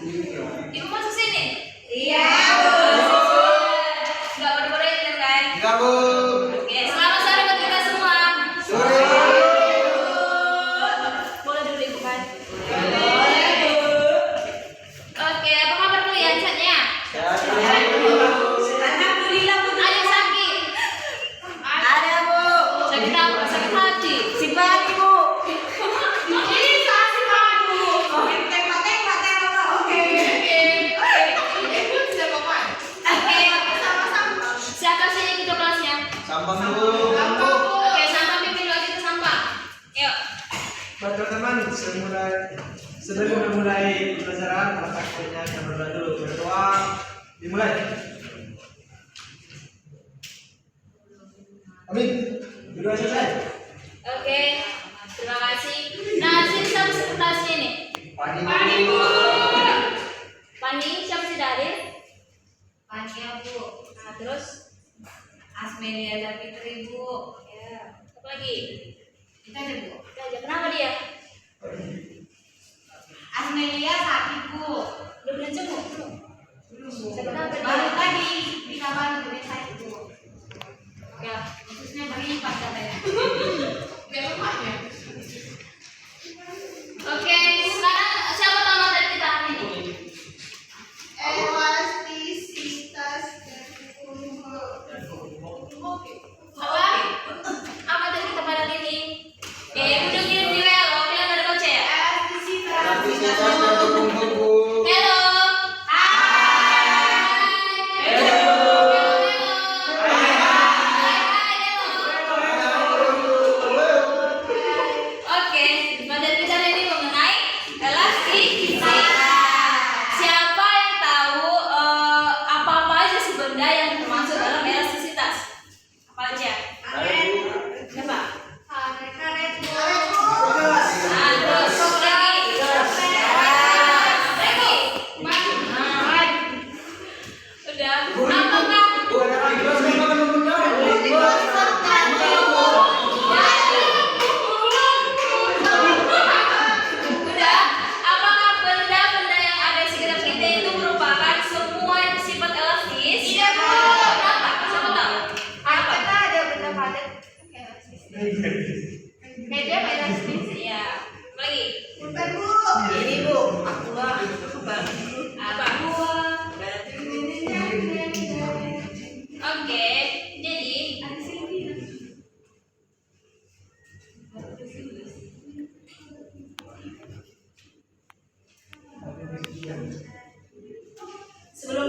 Ibu masuk sini? Iya. Nggak berproyek kan? Enggak, Bu. Oke, selamat sore buat kita semua. Sore. Boleh dulu Ibu kan? Oke, apa kabar kalian? Sehat ya? Alhamdulillah, Bu. Ada yang sakit? Ada, Bu. Sakit apa? Sakit hati? Simpan, Bu. Siapa sih yang ikut kelasnya? Sampah, Bu. Oke, sampah pimpin lagi ke sampah. Yuk. Buat teman-teman, sebelum memulai pelajaran, prakteknya kita berdoa dulu. Berdoa, dimulai. Amin. Berdoa selesai. Oke, terima kasih. Nah, sini siapa sekretarisnya nih? Pani, Bu. Pani, siapa sih dari? Pania, Bu. Nah, terus? Asmelia dan Fitri, Bu. Ya, apa lagi? Kita ada, Bu. Kita aja. Kenapa dia? Asmelia sakit, Bu. Udah belum jenguk? Belum. Belum, Bu. Kenapa dia? Baru tadi di kamar udah sakit, Bu. Ya. Khususnya berlipat katanya. Oke, sekarang siapa tahu materi kita hari ini? Elastisitas dan Apa? Apa materi kita pada hari ini? Udah kirim di WA loh. Kalian ada baca ya? Aktivitas dan berkumpul, Bu. Halo. Halo. Oke, materi kita hari ini mengenai elastisitas. Siapa yang tahu apa-apa aja sih benda yang termasuk dalam elastisitas? Apa aja? Siapa? Nah, terus lagi. Lagi. Udah. Apakah Bu, ada kelas lima kan benar. Udah, apakah benda-benda yang ada di sekitar kita itu merupakan semua yang bersifat elastis? Iya, Bu. Kenapa? Siapa tahu? Apa? ada benda padat Media elastis, ya. Lagi. bukan Bu. Ini, Bu. Aqua. Apa? Oke, jadi sebelum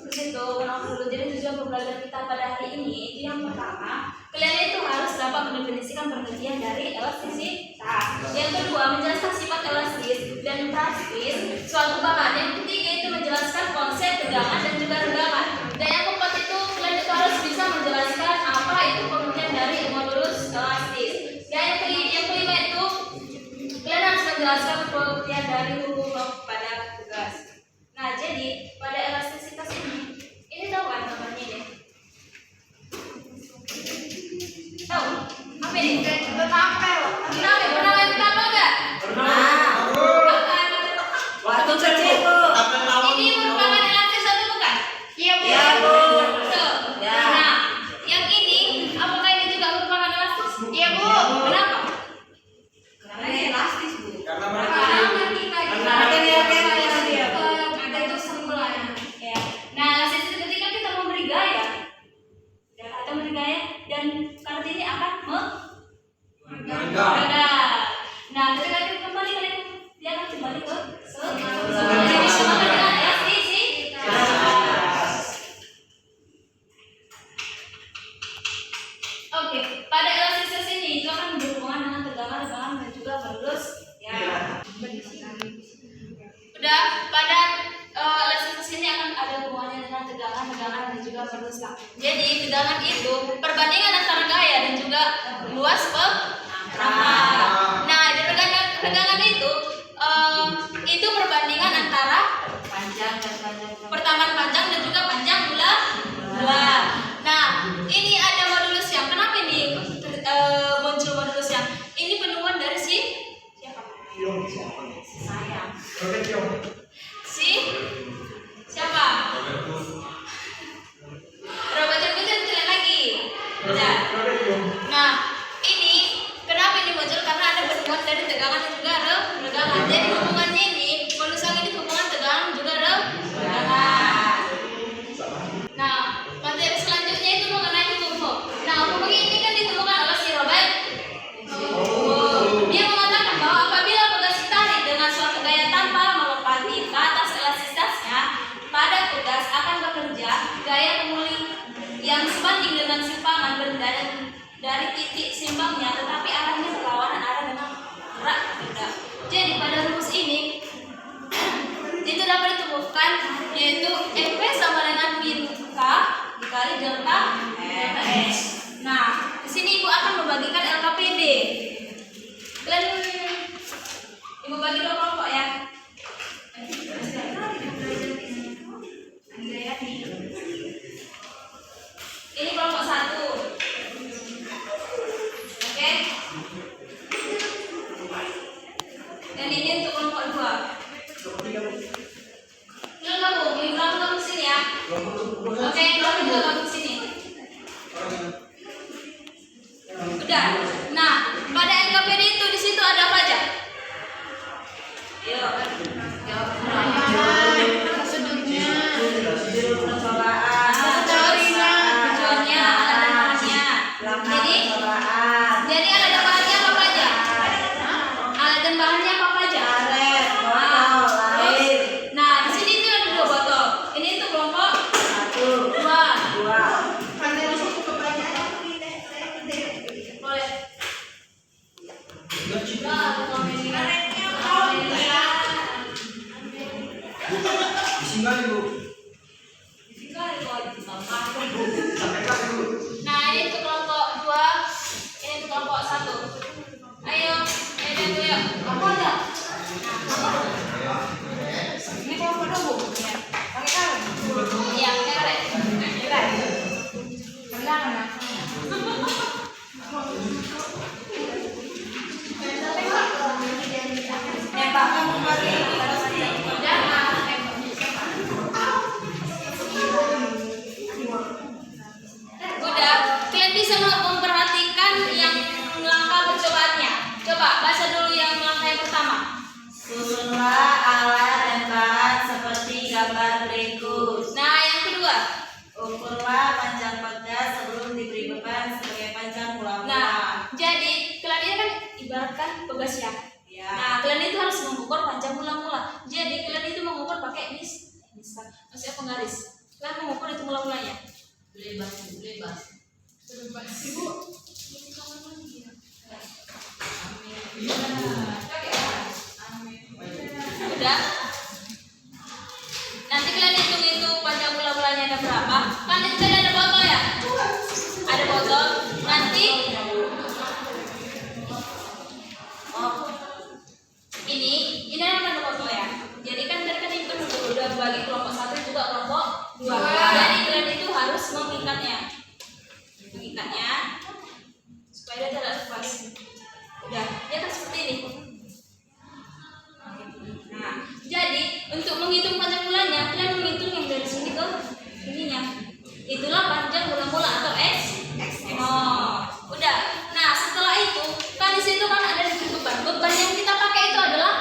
ke situ, ulang dulu. Jadi tujuan pembelajaran kita pada hari ini, yang pertama, kalian itu harus dapat mendefinisikan pengertian dari elastisitas. Yang kedua, menjelaskan sifat elastis dan plastis suatu bahan. Yang ketiga itu menjelaskan konsep tegangan dan juga renggangan. Dan yang keempat itu kalian itu harus bisa menjelaskan apa itu pengertian dari modulus elastis. Dan yang kelima itu kalian harus menjelaskan pengertian dari hukum pada tugas. Nah, jadi pada elastisitas ini tahu kan namanya ini? Tahu? Apa ini? Bertapel. Kenapa? Pernah main betapel nggak? Apa? Waktu kecil, Bu. Ini merupakan elastis atau bukan? Iya, Bu. Ya, Bu. Betul. Ya. Nah, yang ini apakah ini juga merupakan elastis? Iya, Bu. Kenapa? Karena elastis, Bu. Karena Karena kita Ada itu sembulan. ya. Nah, elastis itu ketika kita memberi gaya, kita memberi gaya dan karena ini akan Renggang. Nah, ketika kita kembali kalian dia akan kembali ke semula. Jadi sama dengan elastisitas. Oke, pada elastisitas ini itu akan berhubungan dengan tegangan dan juga modulus. Ya. Udah, pada elastisitas ini akan ada hubungannya dengan tegangan dan juga modulus. Jadi tegangan itu perbandingan antara gaya dan juga luas pengerapan. Nah, di tegangan itu perbandingan antara Panjang dan panjang. pertamaan panjang dan juga panjang bulat. Nah, ini ada modulus yang kenapa ini muncul modulus yang ini penemuan dari siapa? Yo. Sayang. Oke, yo. Si dari titik simbangnya, tetapi arahnya berlawanan arah dengan gerak benda. Jadi pada rumus ini itu dapat ditemukan yaitu FP sama dengan min K dikali delta S. Nah, di sini Ibu akan membagikan LKPD. Kalian Ibu bagi dua kelompok ya. Ini kelompok 1. Oke. Dan ini untuk kelompok 2. Kalian gabung, ini gabung sini ya. Oke, kalian juga gabung sini. Udah. Nah, pada NKPD itu di situ ada apa aja? Yuk. Prosedurnya. Tujuannya, alat dan bahannya. Jadi alat dan bahannya apa aja? Alat dan bahannya apa aja? Nah, di sini itu ada 2 botol. Ini untuk kelompok 2. Pandai masuk ke pertanyaan. Boleh. Disimpan Ibu. Nah, ini untuk kelompok 2, ini untuk kelompok 1. Ayo, bantu yuk. Apa aja? Ini kelompok 2 Bu. Ya. Pakai kalung. Iya, pakai karet. Tenang. Udah, kalian bisa memperhatikan yang langkah percobaannya. Coba baca dulu yang langkah yang pertama. Susunlah alat dan bahan seperti gambar berikut. Nah, yang kedua. Ukurlah panjang pegas sebelum diberi beban sebagai panjang mula-mula. Nah, jadi kalian ini kan ibaratkan pegas ya. Ya. Nah, kalian itu harus mengukur panjang mula-mula. Jadi kalian itu mengukur pakai maksudnya penggaris. Kalian mengukur itu mula-mulanya. Bebas. Ibu. Udah. Nanti kalian hitung itu panjang mula-mulanya ada berapa. Kan itu tadi ada botol ya? Ada botol. Nanti ini ada botol ya. Jadi kan tadi kan itu udah bagi kelompok 1 juga kelompok 2. Jadi kalian itu harus mengikatnya supaya dia tidak lepas. Udah, dia kan seperti ini. Nah, jadi untuk menghitung panjang mulanya, kalian menghitung yang dari sini ke ininya. Itulah panjang mula-mula atau X. Oh, udah. Nah, setelah itu, kan di situ kan ada beban. Beban yang kita pakai itu adalah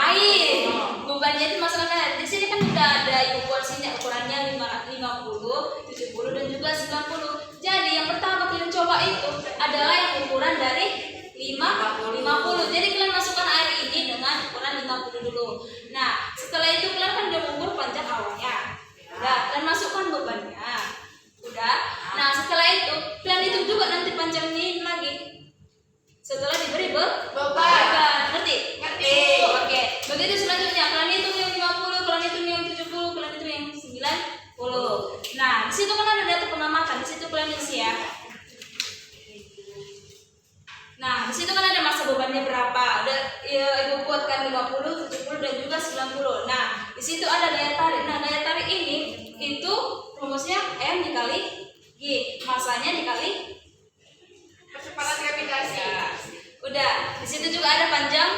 air. Bebannya itu masalahnya air. Di sini kan udah ada ukurannya 50, 70 dan juga 90. Jadi yang pertama kalian coba itu adalah yang ukuran dari 50. Jadi kalian masukkan air ini dengan ukuran 50 dulu. Nah, setelah itu kalian kan udah mengukur panjang awalnya. Udah, kalian masukkan bebannya. Udah. Nah, setelah itu kalian hitung juga nanti panjangnya ini lagi. Setelah diberi beban. Ngerti? Oke. Begitu selanjutnya kalian hitung yang 50, kalian hitung yang 70, kalian hitung yang 90. Nah, di situ kan ada data pengamatan. Di situ kalian isi ya. Nah, di situ kan ada masa bebannya berapa. Ibu buatkan 50, 70 dan juga 90. Nah, di situ ada daya tarik. Nah, daya tarik ini itu rumusnya M dikali G. Masanya dikali Percepatan gravitasi. ya. Udah, di situ juga ada panjang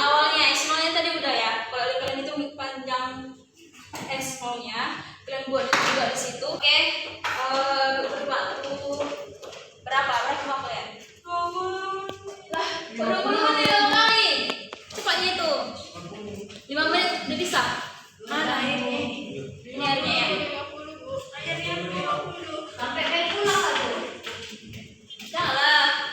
awalnya. X0-nya tadi udah ya. Kalau kalian hitung panjang X0-nya, kalian buat juga di situ. Oke. Waktu berapa ya? Lah, baru kali. Cepatnya itu. 5 menit udah bisa. Mana ini? Ini airnya ya. 50 Bu. Airnya 50. Sampai kayak pulang aku. Janganlah.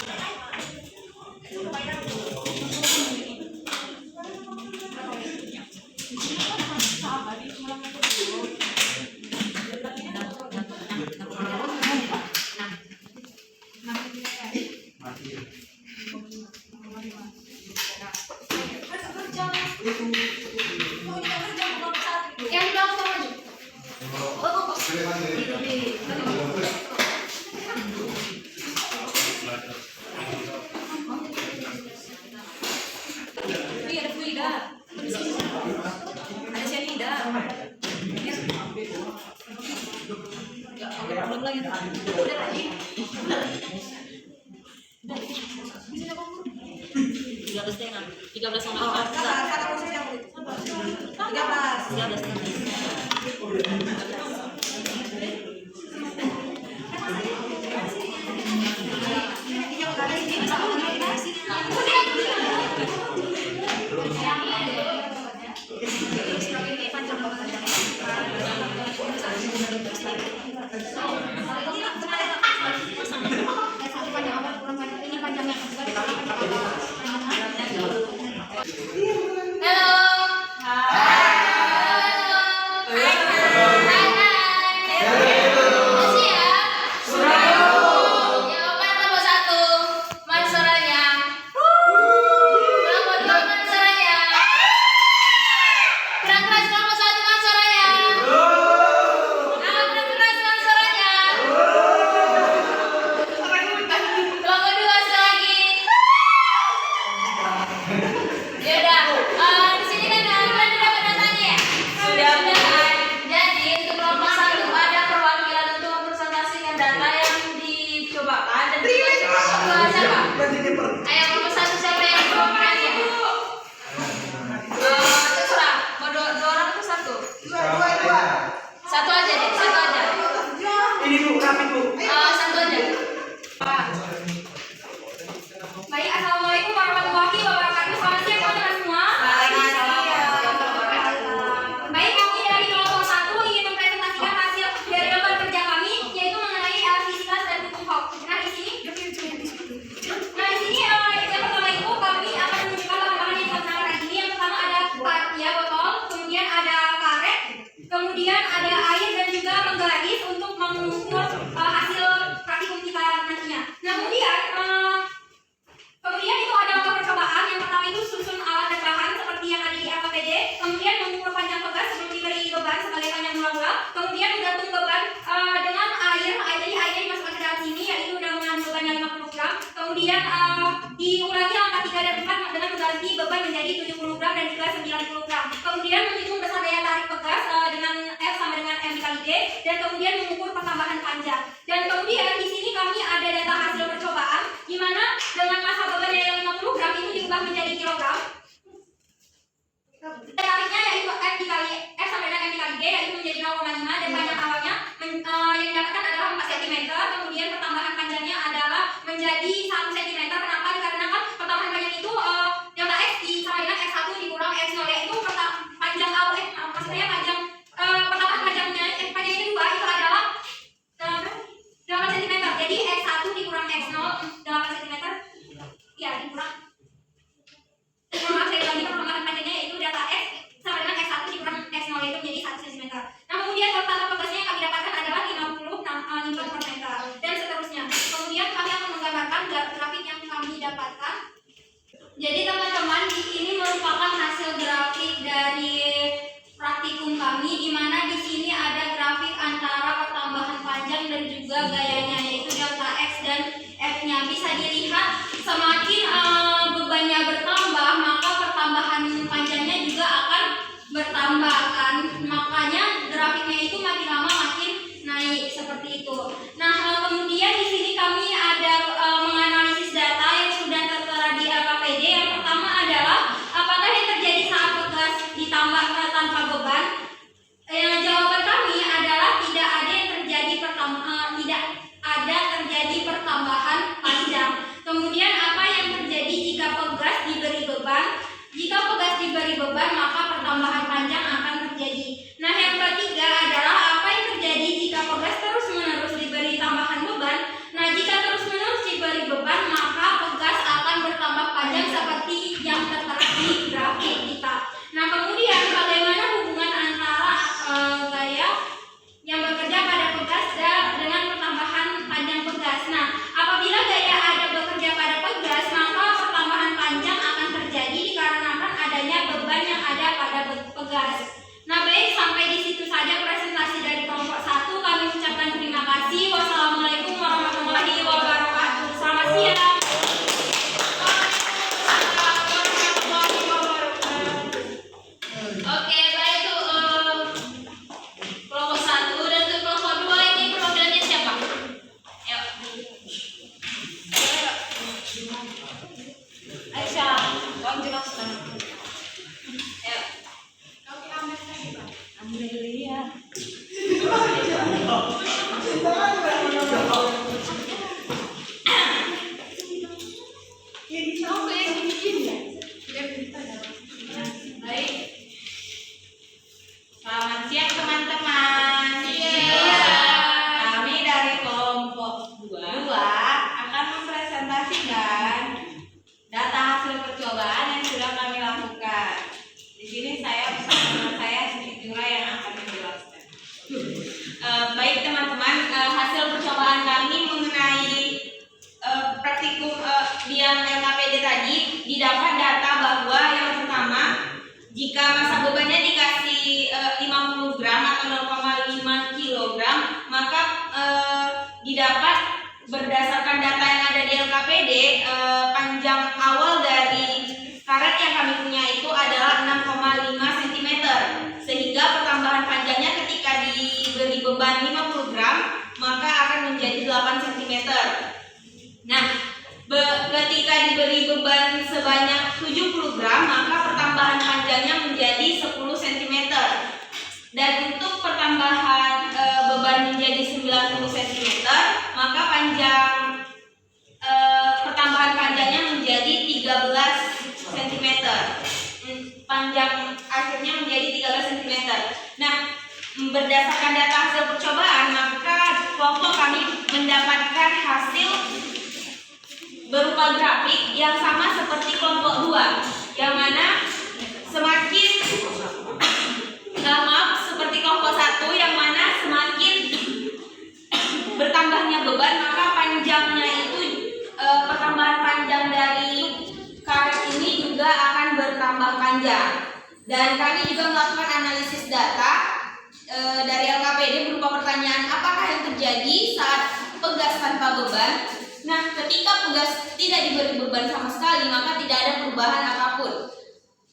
Yang belakang sama maju. Ini ada fluida. Ada cyanida. Belum lagi. Udah lagi. 13 sama 14. Kata proses yang itu. 90 gram. Kemudian menghitung besar daya tarik pegas dengan F sama dengan M dikali D, dan kemudian mengukur pertambahan panjang. Dan kemudian di sini kami ada data hasil percobaan, di mana dengan massa beban yang 50 gram itu diubah menjadi kilogram. Tariknya yaitu F dikali F sama dengan M dikali D, yaitu menjadi 0,5, dan panjang awalnya yang didapatkan adalah 4 cm. Kemudian pertambahan panjangnya adalah menjadi 1 cm. Kenapa? Dikarenakan pertambahan panjang itu delta X sama dengan X1 dikurang X0, yaitu panjang awal maksudnya panjang pertambahan panjangnya panjang yang kedua itu adalah 8 cm. Jadi X1 dikurang X0 8 cm ya dikurang saya lagi pertambahan panjangnya yaitu delta X sama dengan X1 dikurang X0 yaitu menjadi 1 cm. Nah kemudian tata pegasnya yang kami dapatkan adalah 50 Newton per meter dan seterusnya. Kemudian kami akan menggambarkan grafik yang kami dapatkan. Jadi teman-teman, di sini merupakan hasil grafik dari praktikum kami, di mana di sini ada grafik antara pertambahan panjang dan juga gayanya, yaitu delta X dan F-nya. Bisa dilihat semakin bebannya bertambah, maka pertambahan panjangnya juga akan bertambah kan. Makanya grafiknya itu makin lama makin naik seperti itu. Nah, kemudian di sini kami ada menganalisis data yang sudah tertera di LKPD. Yang pertama adalah apakah yang terjadi saat pegas ditambah tanpa beban? Jawaban kami adalah tidak ada yang terjadi pertambahan panjang. Kemudian apa yang terjadi jika pegas diberi beban? Jika pegas diberi beban, maka pertambahan panjang akan terjadi. Nah, yang ketiga adalah apa yang terjadi jika pegas terus-menerus diberi tambahan Oke, baik itu kelompok 1 dan untuk kelompok 2 ini perwakilannya siapa? Ayo. Aisyah, tolong jelaskan. Ayo. Ambil dulu ya. Baik. Selamat siang teman-teman. Kami dari kelompok 2 akan mempresentasikan data hasil percobaan yang sudah kami lakukan. Di sini saya bersama teman saya Siti Nura yang akan menjelaskan. Baik teman-teman, hasil percobaan kami mengenai praktikum yang LKPD tadi didapat data bahwa yang pertama, jika massa bebannya dikasih 50 gram atau 0,5 kilogram, maka didapat berdasarkan data yang ada di LKPD, panjang awal dari karet yang kami punya itu adalah 6,5 cm, sehingga pertambahan panjangnya ketika diberi beban 50 gram maka akan menjadi 8 cm. Nah, ketika diberi beban sebanyak 70 gram maka pertambahan panjangnya menjadi 10 cm. Dan untuk pertambahan beban menjadi 90 cm maka pertambahan panjangnya menjadi 13 cm. Panjang akhirnya menjadi 13 cm. Nah, berdasarkan data hasil percobaan maka kelompok kami mendapatkan hasil berupa grafik yang sama seperti kelompok 2, yang mana semakin seperti kelompok 1 yang mana semakin bertambahnya beban maka panjangnya itu pertambahan panjang dari karet ini juga akan bertambah panjang. Dan kami juga melakukan analisis data dari LKPD berupa pertanyaan apakah yang terjadi saat pegas tanpa beban. Nah, ketika pegas tidak diberi beban sama sekali maka tidak ada perubahan apapun.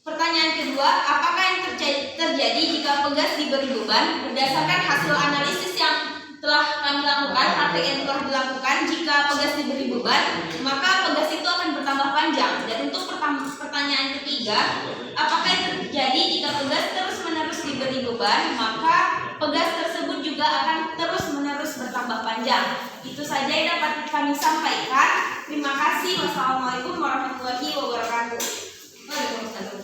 Pertanyaan kedua, apakah yang terjadi jika pegas diberi beban? Berdasarkan hasil analisis yang telah kami lakukan, praktik yang telah dilakukan, jika pegas diberi beban maka pegas itu akan bertambah panjang. Dan untuk pertanyaan ketiga, apakah yang terjadi jika pegas terus-menerus diberi beban maka pegas tersebut juga akan terus-menerus bertambah panjang. Itu saja yang dapat kami sampaikan. Terima kasih. Wassalamualaikum warahmatullahi wabarakatuh. Waalaikumsalam.